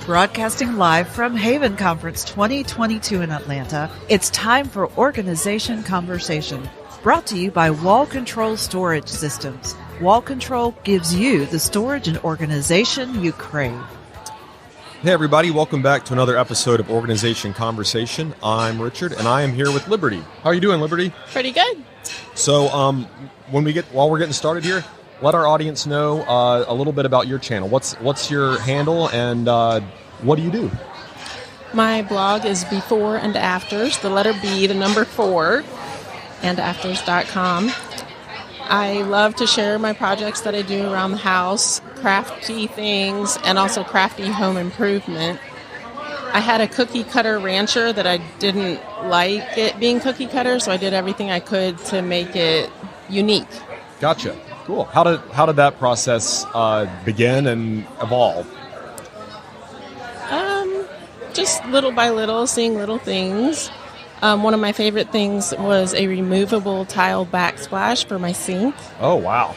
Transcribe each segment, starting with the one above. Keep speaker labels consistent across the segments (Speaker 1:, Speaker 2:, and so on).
Speaker 1: Broadcasting live from Haven Conference 2022 in Atlanta, it's time for Organization Conversation, brought to you by Wall Control Storage Systems. Wall Control gives you the storage and organization you crave.
Speaker 2: Hey everybody, welcome back to another episode of Organization Conversation. I'm Richard and I am here with Liberty. How are you doing, Liberty?
Speaker 3: Pretty good.
Speaker 2: So while we're getting started here, let our audience know a little bit about your channel. What's your handle and what do you do?
Speaker 3: My blog is Before and Afters, the letter B, the number 4, and afters.com. I love to share my projects that I do around the house, crafty things, and also crafty home improvement. I had a cookie cutter rancher that I didn't like it being cookie cutter, so I did everything I could to make it unique.
Speaker 2: Gotcha. Cool. How did that process begin and evolve?
Speaker 3: Just little by little, seeing little things. One of my favorite things was a removable tile backsplash for my sink.
Speaker 2: Oh, wow.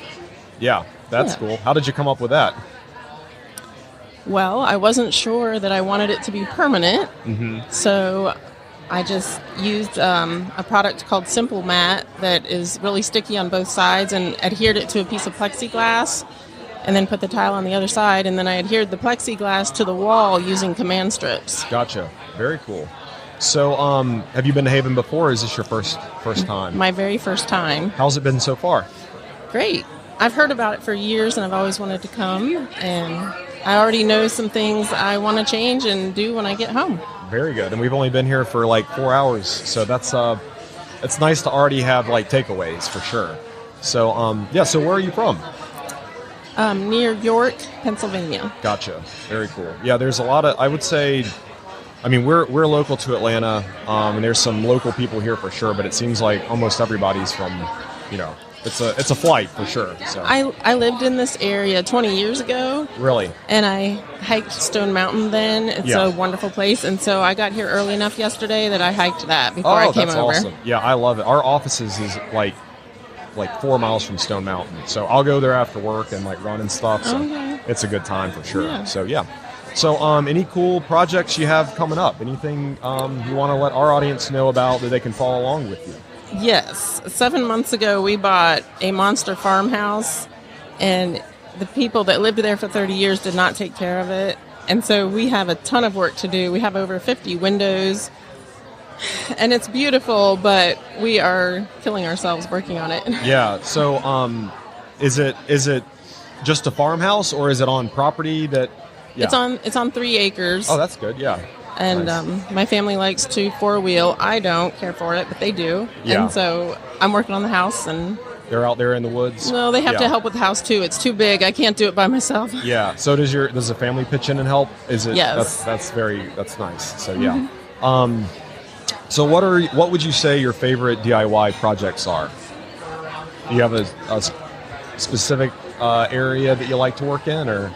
Speaker 2: Yeah, that's cool. How did you come up with that?
Speaker 3: Well, I wasn't sure that I wanted it to be permanent, so I just used a product called Simple Mat that is really sticky on both sides and adhered it to a piece of plexiglass and then put the tile on the other side, and then I adhered the plexiglass to the wall using command strips.
Speaker 2: Gotcha. Very cool. So have you been to Haven before, or is this your first time?
Speaker 3: My very first time.
Speaker 2: How's it been so far?
Speaker 3: Great. I've heard about it for years and I've always wanted to come, and I already know some things I want to change and do when I get home.
Speaker 2: Very good. And we've only been here for like 4 hours, so that's it's nice to already have like takeaways for sure. So so where are you from?
Speaker 3: Near York, Pennsylvania.
Speaker 2: Gotcha. Very cool. Yeah, there's a lot of, I would say, I mean, we're local to Atlanta, and there's some local people here for sure, but it seems like almost everybody's from, it's a flight for sure. So
Speaker 3: I lived in this area 20 years ago.
Speaker 2: Really?
Speaker 3: And I hiked Stone Mountain then. It's a wonderful place. And so I got here early enough yesterday that I hiked that before I came over. Oh, that's awesome. Yeah, I love it. Our offices is like 4 miles from Stone Mountain. So I'll go there after work and like run and stuff. So It's a good time for sure. Yeah. So yeah. So any cool projects you have coming up? Anything you want to let our audience know about that they can follow along with you? Yes. 7 months ago, we bought a monster farmhouse, and the people that lived there for 30 years did not take care of it. And so we have a ton of work to do. We have over 50 windows, and it's beautiful, but we are killing ourselves working on it.
Speaker 2: Yeah. So is it just a farmhouse, or is it on property that... Yeah.
Speaker 3: It's on 3 acres.
Speaker 2: Oh, that's good. Yeah.
Speaker 3: And
Speaker 2: nice.
Speaker 3: My family likes to 4-wheel. I don't care for it, but they do.
Speaker 2: Yeah.
Speaker 3: And so I'm working on the house, and
Speaker 2: they're out there in the woods.
Speaker 3: No, they have to help with the house too. It's too big. I can't do it by myself.
Speaker 2: Yeah. So does the family pitch in and help? Is it?
Speaker 3: Yes.
Speaker 2: That's nice. So yeah. So what would you say your favorite DIY projects are? Do you have a specific area that you like to work in, or?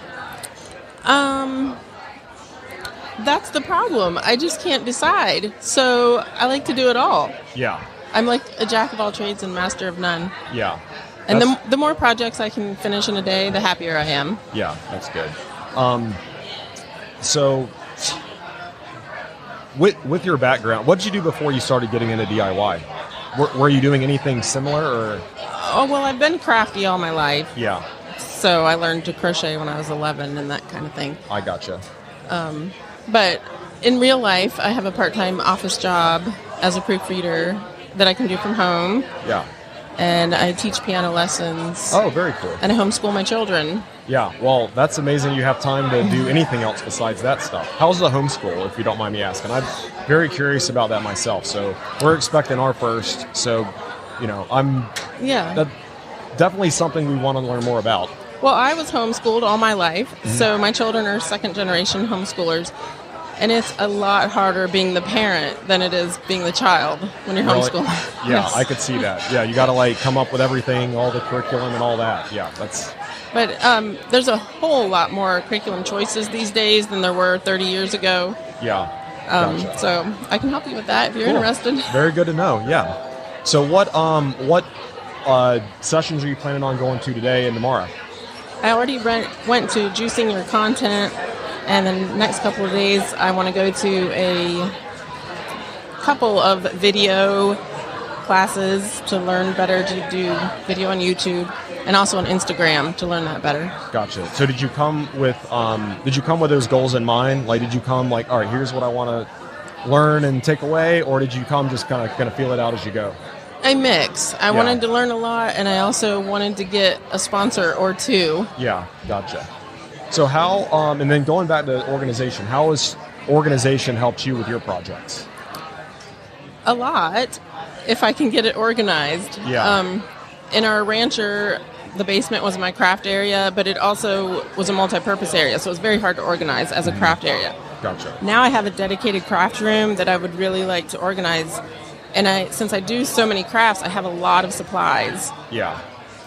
Speaker 3: That's the problem. I just can't decide. So I like to do it all.
Speaker 2: Yeah. I'm
Speaker 3: like a jack of all trades and master of none.
Speaker 2: Yeah.
Speaker 3: And the more projects I can finish in a day, the happier I am.
Speaker 2: Yeah, that's good. So with your background, what did you do before you started getting into DIY? Were you doing anything similar, or?
Speaker 3: Oh, well, I've been crafty all my life.
Speaker 2: Yeah.
Speaker 3: So I learned to crochet when I was 11 and that kind of thing.
Speaker 2: I gotcha.
Speaker 3: But in real life, I have a part-time office job as a proofreader that I can do from home.
Speaker 2: Yeah.
Speaker 3: And I teach piano lessons.
Speaker 2: Oh, very cool.
Speaker 3: And I homeschool my children.
Speaker 2: Yeah, well, that's amazing you have time to do anything else besides that stuff. How's the homeschool, if you don't mind me asking? I'm very curious about that myself. So we're expecting our first, so, that's definitely something we want to learn more about.
Speaker 3: Well, I was homeschooled all my life, so my children are second-generation homeschoolers, and it's a lot harder being the parent than it is being the child when you're homeschooling.
Speaker 2: Yeah, yes. I could see that. Yeah, you got to come up with everything, all the curriculum and all that. Yeah, that's...
Speaker 3: But there's a whole lot more curriculum choices these days than there were 30 years ago.
Speaker 2: Yeah. Gotcha.
Speaker 3: So I can help you with that if you're interested.
Speaker 2: Very good to know, yeah. So what sessions are you planning on going to today and tomorrow?
Speaker 3: I already went to Juicing Your Content And then the next couple of days, I want to go to a couple of video classes to learn better to do video on YouTube, and also on Instagram to learn that better.
Speaker 2: Gotcha. So did you come with those goals in mind? Like, did you come like, all right, here's what I want to learn and take away, or did you come just kind of feel it out as you go?
Speaker 3: A mix. I wanted to learn a lot, and I also wanted to get a sponsor or two.
Speaker 2: Yeah, gotcha. So how, and then going back to organization, how has organization helped you with your projects?
Speaker 3: A lot, if I can get it organized.
Speaker 2: Yeah.
Speaker 3: In our rancher, the basement was my craft area, but it also was a multi-purpose area, so it was very hard to organize as a craft area.
Speaker 2: Gotcha.
Speaker 3: Now I have a dedicated craft room that I would really like to organize, and since I do so many crafts, I have a lot of supplies.
Speaker 2: Yeah.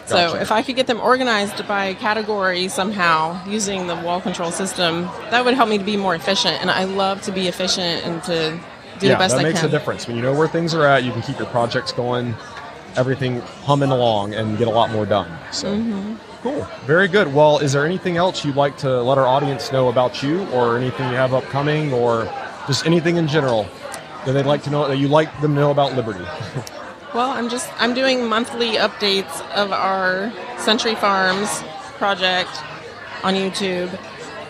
Speaker 2: Gotcha.
Speaker 3: So if I could get them organized by category somehow using the wall control system, that would help me to be more efficient, and I love to be efficient and to do the best I can.
Speaker 2: Yeah, that makes a difference. When you know where things are at, you can keep your projects going, everything humming along, and get a lot more done. So, Cool. Very good. Well, is there anything else you'd like to let our audience know about you, or anything you have upcoming, or just anything in general that they'd like to know, that you'd like them to know about Liberty?
Speaker 3: Well, I'm doing monthly updates of our Century Farms project on YouTube,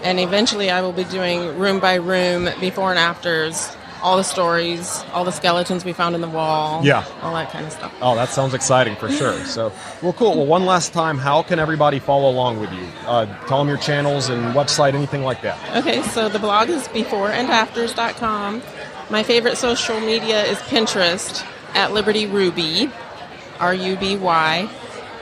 Speaker 3: and eventually I will be doing room by room, before and afters, all the stories, all the skeletons we found in the wall, all that kind of stuff.
Speaker 2: Oh, that sounds exciting for sure. So, well, cool. Well, one last time, how can everybody follow along with you? Tell them your channels and website, anything like that.
Speaker 3: Okay, so the blog is beforeandafters.com. My favorite social media is Pinterest at Liberty Ruby, Ruby.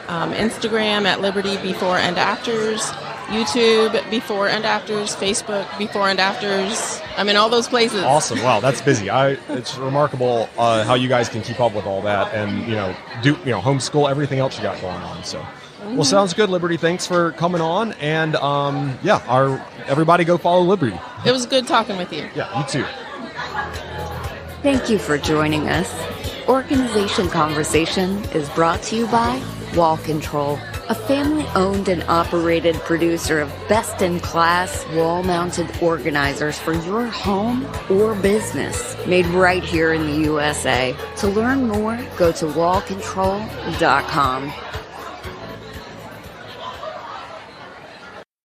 Speaker 3: Instagram at Liberty Before and Afters. YouTube Before and Afters, Facebook Before and Afters. I'm in all those places.
Speaker 2: Awesome! Wow, that's busy. It's remarkable how you guys can keep up with all that, and do homeschool, everything else you got going on. So, well, sounds good, Liberty. Thanks for coming on, and everybody go follow Liberty.
Speaker 3: It was good talking with you.
Speaker 2: Yeah, you too.
Speaker 4: Thank you for joining us. Organization Conversation is brought to you by Wall Control, a family-owned and operated producer of best-in-class wall-mounted organizers for your home or business, made right here in the USA. To learn more, go to wallcontrol.com.